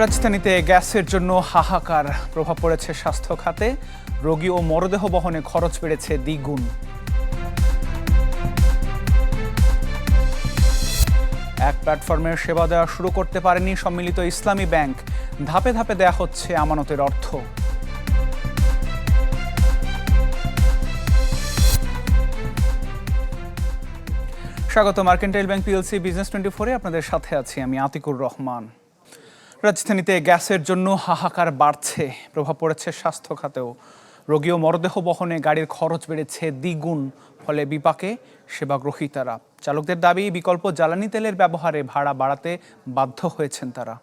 রাজধানীতে গ্যাসের জন্য হাহাকার, প্রভাব পড়েছে স্বাস্থ্য খাতে। রোগী ও মরদেহ বহনে খরচ বেড়েছে দ্বিগুণ। এক প্ল্যাটফর্মের সেবা দেওয়া শুরু করতে পারেনি সম্মিলিত ইসলামী ব্যাংক। ধাপে ধাপে দেয়া হচ্ছে আমানতের অর্থ। স্বাগত মার্কেন্টাইল ব্যাংক পিএলসি বিজনেস 24-এ আপনাদের সাথে আছি আমি আতিকুর রহমান। রাজধানীতে গ্যাসের জন্য হাহাকার বাড়ছে, প্রভাব পড়েছে স্বাস্থ্য খাতেও। রোগী ও মরদেহ বহনে গাড়ির খরচ বেড়েছে দ্বিগুণ, ফলে বিপাকে সেবাগ্রহীতারা। চালকদের দাবি, বিকল্প জ্বালানি তেলের ব্যবহারে ভাড়া বাড়াতে বাধ্য হয়েছেন তারা।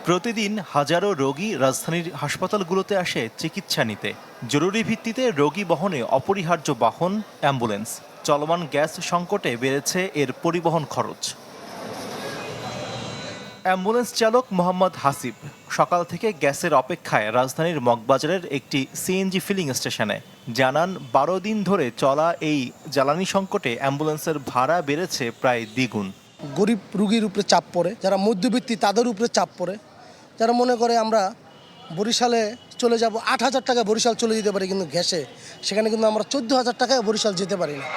প্রতিদিন হাজারো রোগী রাজধানীর হাসপাতালগুলোতে আসে চিকিৎসা নিতে। জরুরি ভিত্তিতে রোগী বহনে অপরিহার্য বাহন অ্যাম্বুলেন্স। চলমান গ্যাস সংকটে বেড়েছে এর পরিবহন খরচ। অ্যাম্বুলেন্স চালক মোহাম্মদ হাসিব সকাল থেকে গ্যাসের অপেক্ষায় রাজধানীর মগবাজারের একটি সিএনজি ফিলিং স্টেশনে। জানান, 12 দিন ধরে চলা এই জ্বালানি সংকটে অ্যাম্বুলেন্সের ভাড়া বেড়েছে প্রায় দ্বিগুণ। গরিব রুগীর উপরে চাপ পড়ে, যারা মধ্যবিত্তি তাদের উপরে চাপ পড়ে। যারা মনে করে আমরা বরিশালে চলে যাব, 8,000 টাকা বরিশাল চলে যেতে পারি, কিন্তু গ্যাসে সেখানে কিন্তু আমরা 14,000 টাকায় বরিশাল যেতে পারি না।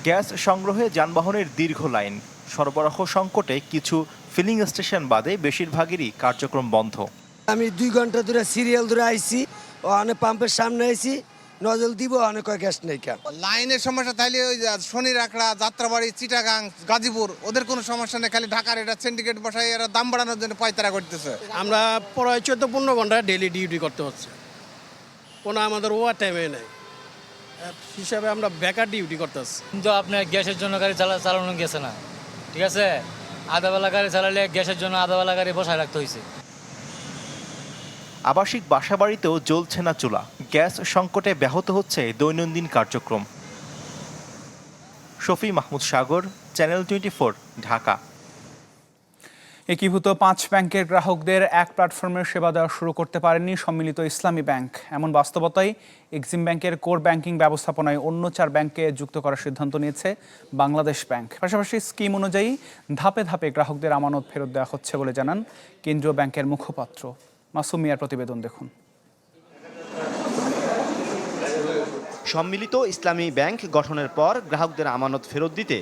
গ্যাস সংগ্রহে যানবাহনের দীর্ঘ লাইন, সরবরাহ সংকটে কিছু ফিলিং স্টেশন বাদে বেশিরভাগেরই কার্যক্রম বন্ধ। আমি 2 ঘন্টা ধরে সিরিয়াল ধরে আইছি, অনেক পাম্পের সামনে আইছি, নজল দিব, অনেক গ্যাস নেই। লাইনের সমস্যা তাইলে ওই শনি রাখড়া, যাত্রাবাড়ি, চিটাগাং, গাজীপুর, ওদের কোনো সমস্যা নেই। খালি ঢাকার এটা সিন্ডিকেট বসাই এরা দাম বাড়ানোর জন্য পায়তারা করতেছে। আমরা প্রায় 14-15 ঘন্টা ডেলি ডিউটি করতে হচ্ছে, কোনো আমাদের ওভার টাইমে নেই হিসাবে আমরা বেকার ডিউটি করতেছি। কিন্তু আপনার গ্যাসের জন্য গাড়ি চালানো গেছে না, ঠিক আছে? আধাবেলা গাড়ি চালালে গ্যাসের জন্য আধাবেলা গাড়ি বসায় রাখতে হয়েছে। আবাসিক বাসাবাড়িতেও জ্বলছে না চুলা। গ্যাস সংকটে ব্যাহত হচ্ছে দৈনন্দিন কার্যক্রম। শফি মাহমুদ সাগর, চ্যানেল 24, ঢাকা। একীভূত 5 ব্যাংকের গ্রাহকদের এক প্ল্যাটফর্মের সেবা দেওয়া শুরু করতে পারেনি সম্মিলিত ইসলামী ব্যাংক। এমন বাস্তবতায় এক্সিম ব্যাংকের কোর ব্যাংকিং ব্যবস্থাপনায় অন্য 4 ব্যাংককে যুক্ত করার সিদ্ধান্ত নিয়েছে বাংলাদেশ ব্যাংক। পাশাপাশি স্কিম অনুযায়ী ধাপে ধাপে গ্রাহকদের আমানত ফেরত দেওয়া হচ্ছে বলে জানান কেন্দ্রীয় ব্যাংকের মুখপাত্র। মাসুম মিয়ার প্রতিবেদন দেখুন। সম্মিলিত ইসলামী ব্যাংক গঠনের পর গ্রাহকদের আমানত ফেরত দিতে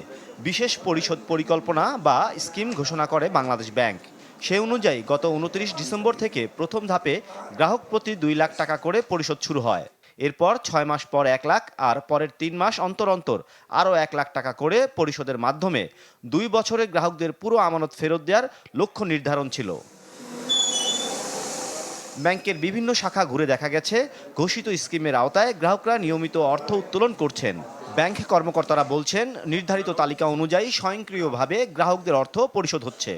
বিশেষ পরিশোধ পরিকল্পনা বা স্কিম ঘোষণা করে বাংলাদেশ ব্যাংক। সে অনুযায়ী গত 29 ডিসেম্বর থেকে প্রথম ধাপে গ্রাহক প্রতি 2 লাখ টাকা করে পরিশোধ শুরু হয়। এরপর 6 মাস পর 1 লাখ, আর পরের 3 মাস অন্তর অন্তর আরও 1 লাখ টাকা করে পরিশোধের মাধ্যমে 2 বছরে গ্রাহকদের পুরো আমানত ফেরত দেওয়ার লক্ষ্য নির্ধারণ ছিল। ব্যাংকের বিভিন্ন শাখা ঘুরে দেখা গেছে, ঘোষিত স্কিমের আওতায় গ্রাহকরা নিয়মিত অর্থ উত্তোলন করছেন। ব্যাংক কর্মকর্তারা বলছেন, নির্ধারিত তালিকা অনুযায়ী স্বয়ংক্রিয়ভাবে গ্রাহকদের অর্থ পরিশোধ হচ্ছে।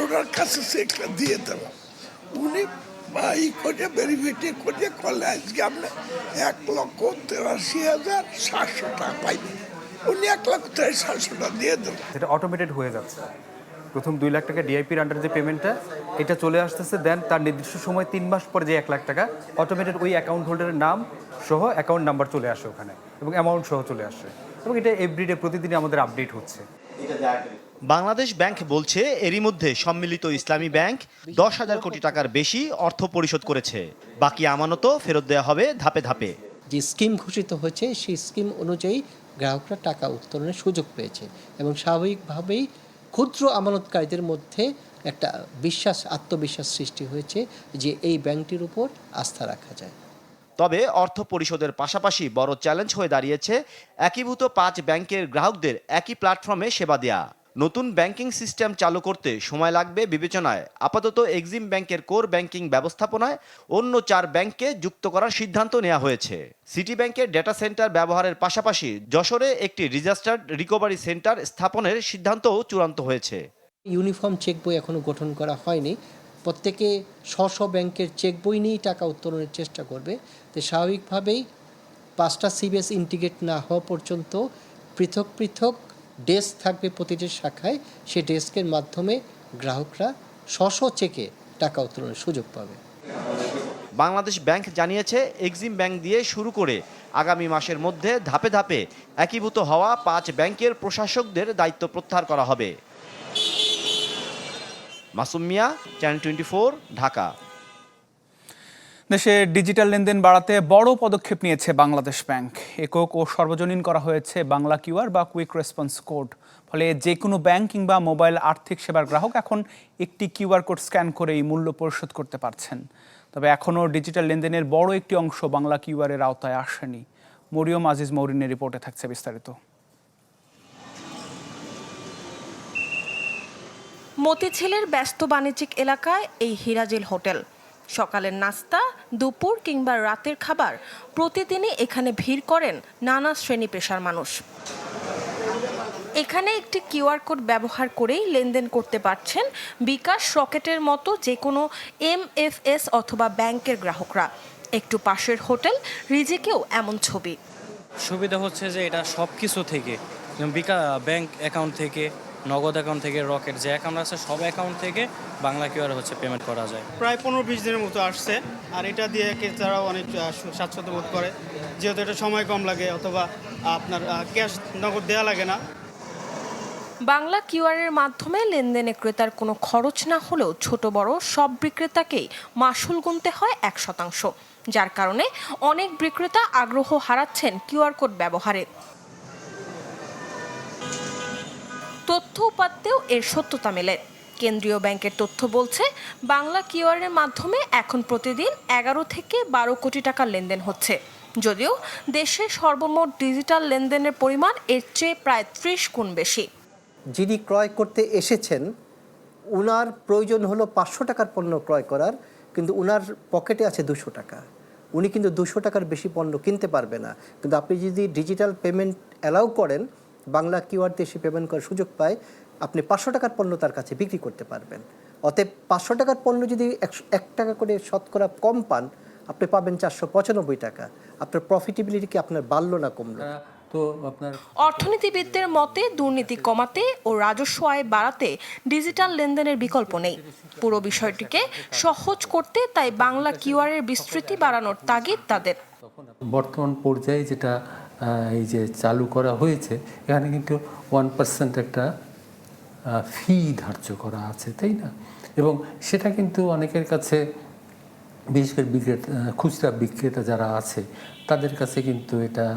ওনার কাছে চেকটা দিয়ে দেবো, উনি ভেরিফাই করে করলে আজকে আমরা 1,83,700 টাকা পাইবেন। উনি 1,83,700 টাকা দিয়ে দেবেন। এটা অটোমেটেড হয়ে যাচ্ছে। প্রথম 2 লাখ টাকা ডিআইপির আন্ডার যে পেমেন্টটা, এটা চলে আসতেছে। দেন তার নির্দিষ্ট সময় 3 মাস পরে যে 1 লাখ টাকা অটোমেটেড ওই অ্যাকাউন্ট হোল্ডারের নাম সহ অ্যাকাউন্ট নাম্বার চলে আসে ওখানে, এবং অ্যামাউন্ট সহ চলে আসে, এবং এটা এভরিডে প্রতিদিনই আমাদের আপডেট হচ্ছে। বাংলাদেশ ব্যাংক বলছে, এরই মধ্যে সম্মিলিত ইসলামী ব্যাংক 10,000 কোটি টাকার বেশি অর্থ পরিশোধ করেছে। বাকি আমানতও ফেরত দেওয়া হবে ধাপে ধাপে। যে স্কিম ঘোষিত হয়েছে সেই স্কিম অনুযায়ী গ্রাহকরা টাকা উত্তোলনের সুযোগ পেয়েছে, এবং স্বাভাবিকভাবেই ক্ষুদ্র আমানতকারীদের মধ্যে একটা আত্মবিশ্বাস সৃষ্টি হয়েছে যে এই ব্যাংকটির উপর আস্থা রাখা যায়। তবে অর্থ পরিশোধের পাশাপাশি বড় চ্যালেঞ্জ হয়ে দাঁড়িয়েছে একীভূত 5 ব্যাংকের গ্রাহকদের একই প্ল্যাটফর্মে সেবা দেয়া। নতুন ব্যাংকিং সিস্টেম চালু করতে সময় লাগবে বিবেচনায় আপাতত এক্সিম ব্যাংকের কোর ব্যাংকিং ব্যবস্থাপনায় অন্য 4 ব্যাংককে যুক্ত করার সিদ্ধান্ত নেওয়া হয়েছে। সিটি ব্যাংকের ডেটা সেন্টার ব্যবহারের পাশাপাশি যশোরে একটি রিজাস্টার্ড রিকভারি সেন্টার স্থাপনের সিদ্ধান্তও চূড়ান্ত হয়েছে। ইউনিফর্ম চেক বই এখনো গঠন করা হয়নি। প্রত্যেকে স্ব ব্যাংকের চেক বই নিয়েই টাকা উত্তোলনের চেষ্টা করবে। তো স্বাভাবিকভাবেই 5টা সিবিএস ইন্টিগ্রেট না হওয়া পর্যন্ত পৃথক পৃথক ডেস্ক থাকবে প্রতিটি শাখায়। সেই ডেস্কের মাধ্যমে গ্রাহকরা স্ব চেকে টাকা উত্তোলনের সুযোগ পাবে। বাংলাদেশ ব্যাংক জানিয়েছে এক্সিম ব্যাংক দিয়ে শুরু করে আগামী মাসের মধ্যে ধাপে ধাপে একীভূত হওয়া 5 ব্যাংকের প্রশাসকদের দায়িত্ব প্রত্যাহার করা হবে। মাসুম মিয়া, চ্যানেল 24, ঢাকা। দেশে ডিজিটাল লেনদেন বাড়াতে বড় পদক্ষেপ নিয়েছে বাংলাদেশ ব্যাংক। একক ও সর্বজনীন করা হয়েছে বাংলা কিউআর বা কুইক রেসপন্স কোড। ফলে যে কোনো ব্যাংক কিংবা মোবাইল আর্থিক সেবার গ্রাহক এখন একটি কিউআর কোড স্ক্যান করেই মূল্য পরিশোধ করতে পারছেন। তবে এখনও ডিজিটাল লেনদেনের বড় একটি অংশ বাংলা কিউআরের আওতায় আসেনি। মরিয়ম আজিজ মৌরিনের রিপোর্টে থাকছে বিস্তারিত। মতিঝিলের ব্যস্ত বাণিজ্যিক এলাকায় এই হিরাজিল হোটেল। সকালের নাস্তা, দুপুর কিংবা রাতের খাবার প্রতিদিনই এখানে ভিড় করেন নানা শ্রেণী পেশার মানুষ। এখানে একটি কিউআর কোড ব্যবহার করেই লেনদেন করতে পারছেন বিকাশ, রকেটের মতো যে কোনো MFS অথবা ব্যাংকের গ্রাহকরা। একটু পাশের হোটেল রিজিকেও এমন ছবি। সুবিধা হচ্ছে যে এটা সব কিছু থেকে, ব্যাংক অ্যাকাউন্ট থেকে, নগদ অ্যাকাউন্ট থেকে, রকেট যে অ্যাকাউন্ট আছে সব অ্যাকাউন্ট থেকে বাংলা কিউআর পেমেন্ট করা যায়। প্রায় 15-20 দিনের মতো আসছে, আর এটা দিয়ে তারাও অনেক স্বাচ্ছন্দ্য বোধ করে, যেহেতু এটা সময় কম লাগে অথবা আপনার ক্যাশ নগদ দেওয়া লাগে না। বাংলা কিউআরের মাধ্যমে লেনদেনে ক্রেতার কোনো খরচ না হলেও ছোট বড় সব বিক্রেতাকেই মাসুল গুনতে হয় 1%, যার কারণে অনেক বিক্রেতা আগ্রহ হারাচ্ছেন কিউআর কোড ব্যবহারে। তথ্য উপাত্তেও এর সত্যতা মেলে। কেন্দ্রীয় ব্যাংকের তথ্য বলছে বাংলা কিউআরের মাধ্যমে এখন প্রতিদিন 11 থেকে 12 কোটি টাকার লেনদেন হচ্ছে, যদিও দেশের সর্বমোট ডিজিটাল লেনদেনের পরিমাণ এর চেয়ে প্রায় 30 গুণ বেশি। যিনি ক্রয় করতে এসেছেন উনার প্রয়োজন হলো 500 টাকার পণ্য ক্রয় করার, কিন্তু উনার পকেটে আছে 200 টাকা। উনি কিন্তু 200 টাকার বেশি পণ্য কিনতে পারবে না। কিন্তু আপনি যদি ডিজিটাল পেমেন্ট অ্যালাউ করেন, বাংলা কিউআর দিয়ে সে পেমেন্ট করার সুযোগ পায়, আপনি 500 টাকার পণ্য তার কাছে বিক্রি করতে পারবেন। অতএব 500 টাকার পণ্য যদি 1 টাকা করে শতকরা কম পান, আপনি পাবেন 495 টাকা। আপনার প্রফিটেবিলিটি কি আপনার বাড়লো না কমলো? অর্থনীতিবিদদের মতে দুর্নীতি কমাতে ও রাজস্ব আয় বাড়াতে ডিজিটাল লেনদেনের বিকল্প নেই। পুরো বিষয়টিকে সহজ করতে তাই বাংলা কিউআরের বিস্তৃতি বাড়ানোর তাগিদ তাদের। বর্তমান পর্যায়ে যেটা এই যে চালু করা হয়েছে, এখানে কিন্তু 1% একটা ফি ধার্য করা আছে, তাই না? এবং সেটা কিন্তু অনেকের কাছে, বিশেষ করে খুচরা বিক্রেতা যারা আছে তাদের কাছে কিন্তু এটা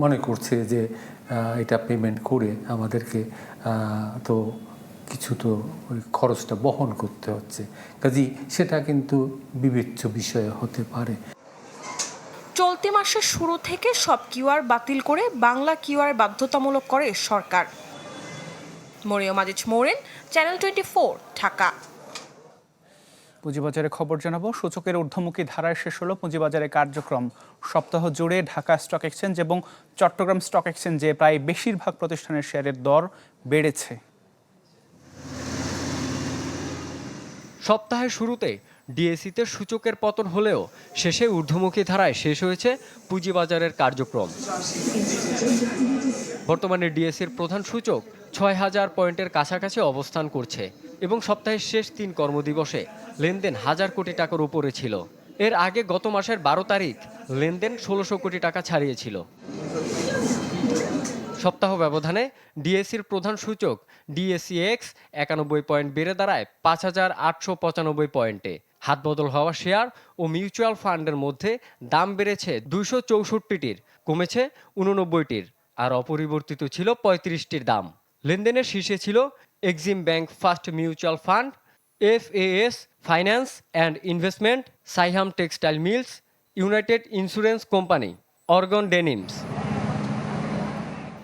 মনে করছে যে এটা পেমেন্ট করে আমাদেরকে তো কিছু তো ওই খরচটা বহন করতে হচ্ছে, কাজেই সেটা কিন্তু বিবেচ্য বিষয় হতে পারে। চলতি মাসের শুরু থেকে সব কিউআর বাতিল করে বাংলা কিউআর বাধ্যতামূলক করে সরকার। মরিয়ম আজিজ মৌরিন, চ্যানেল 24, ঢাকা। পুঁজিবাজারে খবর জানাবো। সূচকের ঊর্ধ্বমুখী ধারায় শেষ হলো পুঁজিবাজারের কার্যক্রম। সপ্তাহ জুড়ে ঢাকা স্টক এক্সচেঞ্জ এবং চট্টগ্রাম স্টক এক্সচেঞ্জে প্রায় বেশিরভাগ প্রতিষ্ঠানের শেয়ারের দর বেড়েছে। সপ্তাহের শুরুতে ডিএসইতে সূচকের পতন হলেও শেষে ঊর্ধ্বমুখী ধারায় শেষ হয়েছে পুঁজিবাজারের কার্যক্রম। বর্তমানে ডিএসইর প্রধান সূচক ৬,০০০ পয়েন্টের কাছাকাছি অবস্থান করছে এবং সপ্তাহের শেষ 3 কর্মদিবসে লেনদেন ১,০০০ কোটি টাকার উপরে ছিল। এর আগে গত মাসের ১২ তারিখ লেনদেন ১৬০০ কোটি টাকা ছাড়িয়েছিল। সপ্তাহ ব্যবধানে ডিএসইর প্রধান সূচক ডিএসইএক্স ৯১ পয়েন্ট বেড়ে দাঁড়ায় ৫,৮৯৫ পয়েন্টে। হাতবদল হওয়া শেয়ার ও মিউচুয়াল ফান্ডের মধ্যে দাম বেড়েছে ২৬৪টির, কমেছে ৮৯টির, আর অপরিবর্তিত ছিল ৩৫টির দাম। লেনদেনের শীর্ষে ছিল Exim Bank First Mutual Fund, FAS Finance and Investment, Saiham Textile Mills, United Insurance Company, Argon Denims.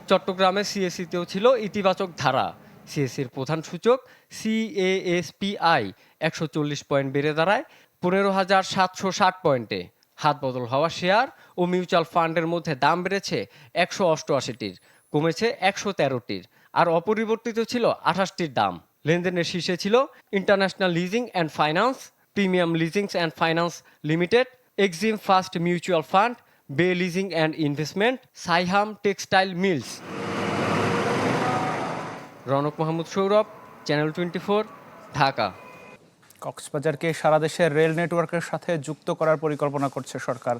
চট্টগ্রামের সিএসসিতেও ছিল ইতিবাচক ধারা। সিএসসির প্রধান সূচক CASPI ১৪০ পয়েন্ট বেড়ে দাঁড়ায় ১৫,৭৬০ পয়েন্টে। হাতবদল হওয়া শেয়ার ও মিউচুয়াল ফান্ডের মধ্যে দাম বেড়েছে ১৮৮টির, কমেছে ১১৩টির, আর অপরিবর্তিত ছিল ২৮টির দাম। লেনদেনের শীর্ষে ছিল International Leasing and Finance, Premium Leasings and Finance Limited, Exim First Mutual Fund, Bay Leasing and Investment, Saiham Textile Mills. Ronok Mahmud Sourav, channel 24, Dhaka. কক্সবাজারকে সারা দেশের রেল নেটওয়ার্কের সাথে যুক্ত করার পরিকল্পনা করছে সরকার,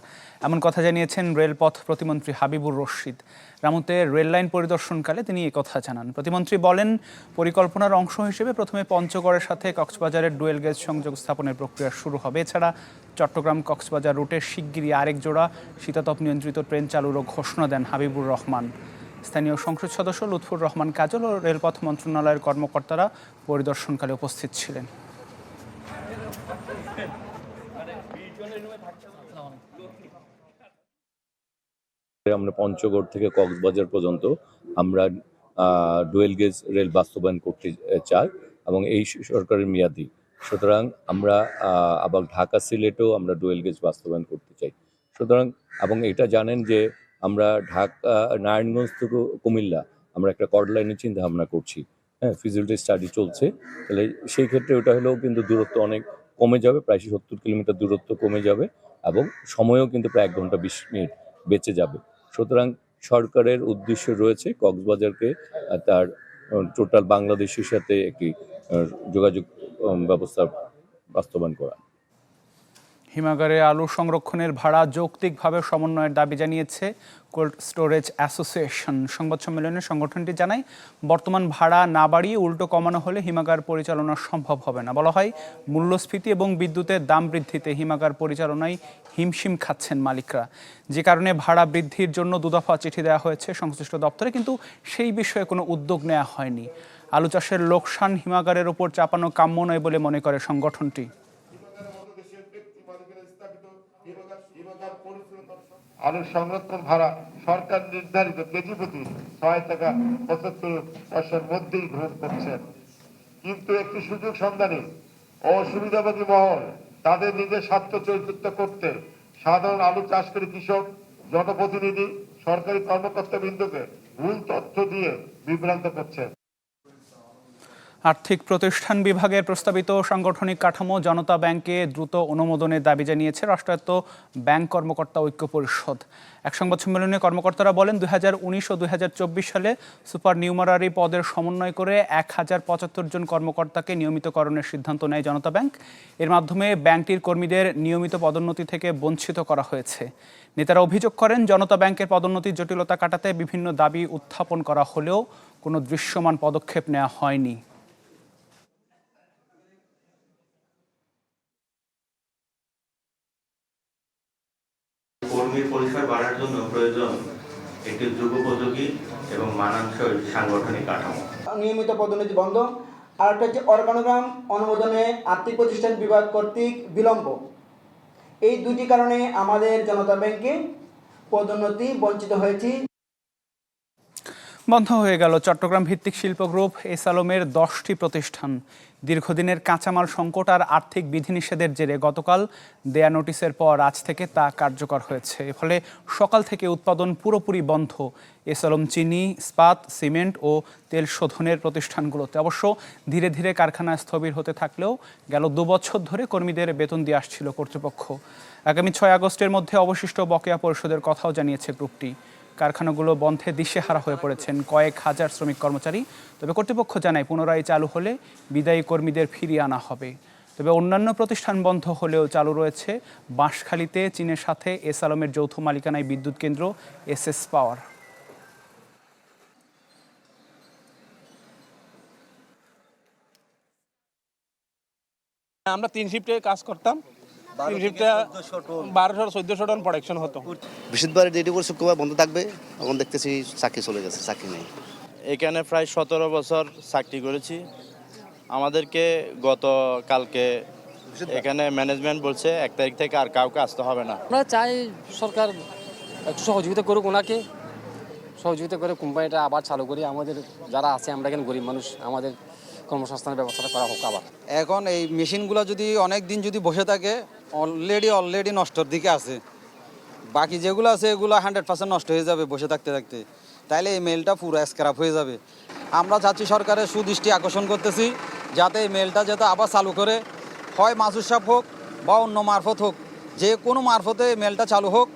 এমন কথা জানিয়েছেন রেলপথ প্রতিমন্ত্রী হাবিবুর রশিদ। রামুতে রেল লাইন পরিদর্শনকালে তিনি একথা জানান। প্রতিমন্ত্রী বলেন, পরিকল্পনার অংশ হিসেবে প্রথমে পঞ্চগড়ের সাথে কক্সবাজারের ডুয়েল গেজ সংযোগ স্থাপনের প্রক্রিয়া শুরু হবে। এছাড়া চট্টগ্রাম কক্সবাজার রুটে শিগগিরই আরেক জোড়া শীতাতপ নিয়ন্ত্রিত ট্রেন চালুরও ঘোষণা দেন হাবিবুর রহমান। স্থানীয় সংসদ সদস্য লুৎফুর রহমান কাজল ও রেলপথ মন্ত্রণালয়ের কর্মকর্তারা পরিদর্শনকালে উপস্থিত ছিলেন। আমরা পঞ্চগড় থেকে কক্সবাজার পর্যন্ত আমরা ডুয়েল গেজ রেল বাস্তবায়ন করতে চাই এবং এই সরকারের মেয়াদি। সুতরাং আমরা আবার ঢাকা সিলেটেও আমরা ডুয়েল গেজ বাস্তবায়ন করতে চাই। সুতরাং এবং এটা জানেন যে আমরা ঢাকা নারায়ণগঞ্জ থেকে কুমিল্লা আমরা একটা কর্ড লাইনের চিন্তা ভাবনা করছি। হ্যাঁ, ফিজিবিলিটি স্টাডি চলছে। তাহলে সেই ক্ষেত্রে ওটা হলেও কিন্তু দূরত্ব অনেক কমে যাবে, প্রায় 70 কিলোমিটার দূরত্ব কমে যাবে এবং সময়ও কিন্তু প্রায় 1 ঘন্টা 20 মিনিট বেঁচে যাবে। সুতরাং সরকারের উদ্দেশ্য রয়েছে কক্সবাজারকে তার টোটাল বাংলাদেশের সাথে একটি যোগাযোগ ব্যবস্থা বাস্তবায়ন করা। হিমাগারে আলু সংরক্ষণের ভাড়া যৌক্তিকভাবে সমন্বয়ের দাবি জানিয়েছে কোল্ড স্টোরেজ অ্যাসোসিয়েশন। সংবাদ সম্মেলনে সংগঠনটি জানায়, বর্তমান ভাড়া না বাড়িয়ে উল্টো কমানো হলে হিমাগার পরিচালনা সম্ভব হবে না। বলা হয়, মূল্যস্ফীতি এবং বিদ্যুতের দাম বৃদ্ধিতে হিমাগার পরিচালনায় হিমশিম খাচ্ছেন মালিকরা, যে কারণে ভাড়া বৃদ্ধির জন্য 2 দফা চিঠি দেওয়া হয়েছে সংশ্লিষ্ট দপ্তরে, কিন্তু সেই বিষয়ে কোনো উদ্যোগ নেওয়া হয়নি। আলু চাষের লোকসান হিমাগারের ওপর চাপানো কাম্য নয় বলে মনে করে সংগঠনটি। আলু সংরক্ষণ ভাড়া সরকার নির্ধারিত কেজি প্রতি 6 টাকা 75 পয়সার মধ্যেই গ্রহণ করছেন, কিন্তু একটি সুযোগ সন্ধানী ও সুবিধাভোগী মহল তাদের নিজের স্বার্থ চরিতার্থ করতে সাধারণ আলু চাষকারী কৃষক, জনপ্রতিনিধি, সরকারি কর্মকর্তাবৃন্দকে ভুল তথ্য দিয়ে বিভ্রান্ত করছে। আর্থিক প্রতিষ্ঠান বিভাগের প্রস্তাবিত সাংগঠনিক কাঠামো জনতা ব্যাংকে দ্রুত অনুমোদনের দাবি জানিয়েছে রাষ্ট্রায়ত্ত ব্যাংক কর্মকর্তা ঐক্য পরিষদ। এক সংবাদ সম্মেলনে কর্মকর্তারা বলেন, 2019 ও 2024 সালে সুপার নিউমারারি পদের সমন্বয় করে 1075 জন কর্মকর্তাকে নিয়মিতকরণের সিদ্ধান্ত নেয় জনতা ব্যাংক। এর মাধ্যমে ব্যাংকটির কর্মীদের নিয়মিত পদোন্নতি থেকে বঞ্চিত করা হয়েছে। নেতারা অভিযোগ করেন, জনতা ব্যাংকের পদোন্নতির জটিলতা কাটাতে বিভিন্ন দাবি উত্থাপন করা হলেও কোনো দৃশ্যমান পদক্ষেপ নেওয়া হয়নি। কর্মীর পরিসর বাড়ার জন্য প্রয়োজন একটি যুগোপযোগী এবং মানানসই সাংগঠনিক কাঠামো। নিয়মিত পদোন্নতি বন্ধ, আর একটা হচ্ছে অর্গানোগ্রাম অনুমোদনে আর্থিক প্রতিষ্ঠান বিভাগ কর্তৃক বিলম্ব। এই দুটি কারণে আমাদের জনতা ব্যাংকে পদোন্নতি বঞ্চিত হয়েছি। বন্ধ হয়ে গেল চট্টগ্রাম ভিত্তিক শিল্প গ্রুপ এসালোমের 10টি প্রতিষ্ঠান। দীর্ঘদিনের কাঁচামাল সংকট আর আর্থিক বিধিনিষেধের জেরে গতকাল দেয়া নোটিশের পর আজ থেকে তা কার্যকর হয়েছে। ফলে সকাল থেকে উৎপাদন পুরোপুরি বন্ধ এসালোম চিনি, ইস্পাত, সিমেন্ট ও তেল শোধনের প্রতিষ্ঠানগুলোতে। অবশ্য ধীরে ধীরে কারখানা স্থবির হতে থাকলেও গেল 2 বছর ধরে কর্মীদের বেতন দিয়ে আসছিল কর্তৃপক্ষ। আগামী 6 আগস্টের মধ্যে অবশিষ্ট বকেয়া পরিশোধের কথাও জানিয়েছে গ্রুপটি। কারখানাগুলো বন্ধে দিশেহারা হয়ে পড়েছেন কয়েক হাজার শ্রমিক কর্মচারী। তবে কর্তৃপক্ষ জানায়, পুনরায় চালু হলে বিদায়ী কর্মীদের ফিরিয়ে আনা হবে। তবে অন্যান্য প্রতিষ্ঠান বন্ধ হলেও চালু রয়েছে বাঁশখালীতে চীনের সাথে এসালোমের যৌথ মালিকানায় বিদ্যুৎ কেন্দ্র এসএস পাওয়ার। আমরা 3 শিফটে কাজ করতাম, 3 শিফটে 1200-1400 টন প্রোডাকশন হতো। বৃহস্পতিবার ডিউটি করে শুক্রবার বন্ধ থাকবে, এখন দেখতেছি চাকরি চলে গেছে, চাকরি নেই। এখানে প্রায় 17 বছর চাকরি করেছি। আমাদেরকে কালকে এখানে ম্যানেজমেন্ট বলছে 1 তারিখ থেকে আর কাউকে আসতে হবে না। আমরা চাই সরকার একটু সহযোগিতা করুক, ওনাকে সহযোগিতা করে কোম্পানিটা আবার চালু করি। আমাদের যারা আছে, আমরা এখানে গরিব মানুষ, আমাদের কর্মসংস্থানের ব্যবস্থাটা করা হোক আবার। এখন এই মেশিনগুলো যদি অনেক দিন যদি বসে থাকে, অলরেডি নষ্টর দিকে আছে। বাকি যেগুলো আছে এগুলো 100% নষ্ট হয়ে যাবে বসে থাকতে থাকতে, তাইলে এই মেলটা পুরো স্ক্র্যাপ হয়ে যাবে। আমরা চাচ্ছি সরকারের সুদৃষ্টি আকর্ষণ করতেছি, যাতে এই মেলটা যাতে আবার চালু করে, হয় মাসুদ সাহেব হোক বা অন্য মারফত হোক, যে কোনো মারফতে মেলটা চালু হোক।